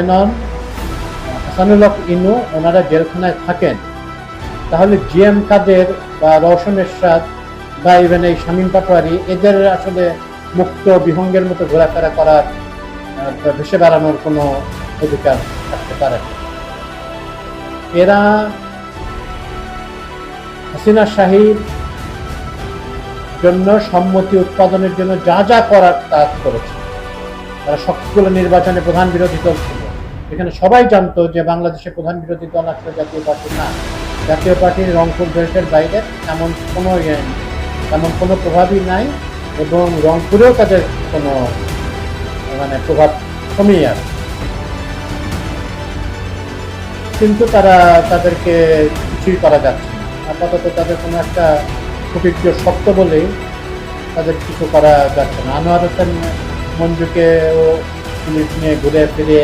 নন, হাসানুল হক ইনু ওনারা জেলখানায় থাকেন, তাহলে জিএম কাদের বা রওশন এরশাদ বা ইভেন এই শামীম পাটোয়ারি এদের আসলে মুক্ত বিহঙ্গের মতো ঘোরাফেরা করার ভেসে বেড়ানোর কোনো অধিকার থাকতে পারে না। এরা হাসিনা শাহীর জন্য সম্মতি উৎপাদনের জন্য যা যা করার তা করেছে। তারা সবগুলো নির্বাচনে প্রধান বিরোধী দল ছিল, এখানে সবাই জানতো যে বাংলাদেশে প্রধান বিরোধী দল আসলে জাতীয় পার্টি না। জাতীয় পার্টির রংপুর বেল্টের বাইরে এমন কোনো প্রভাবই নাই, এবং রংপুরেও তাদের কোনো প্রভাব কমেই আছে। কিন্তু তাদেরকে কিছুই করা যাচ্ছে না। আপাতত তাদের কোনো একটা সুবিজ্ঞ সত্য বলেই তাদের কিছু করা যাচ্ছে না। আনোয়ার হোসেন মঞ্জুকেও পুলিশ নিয়ে ঘুরে ফিরে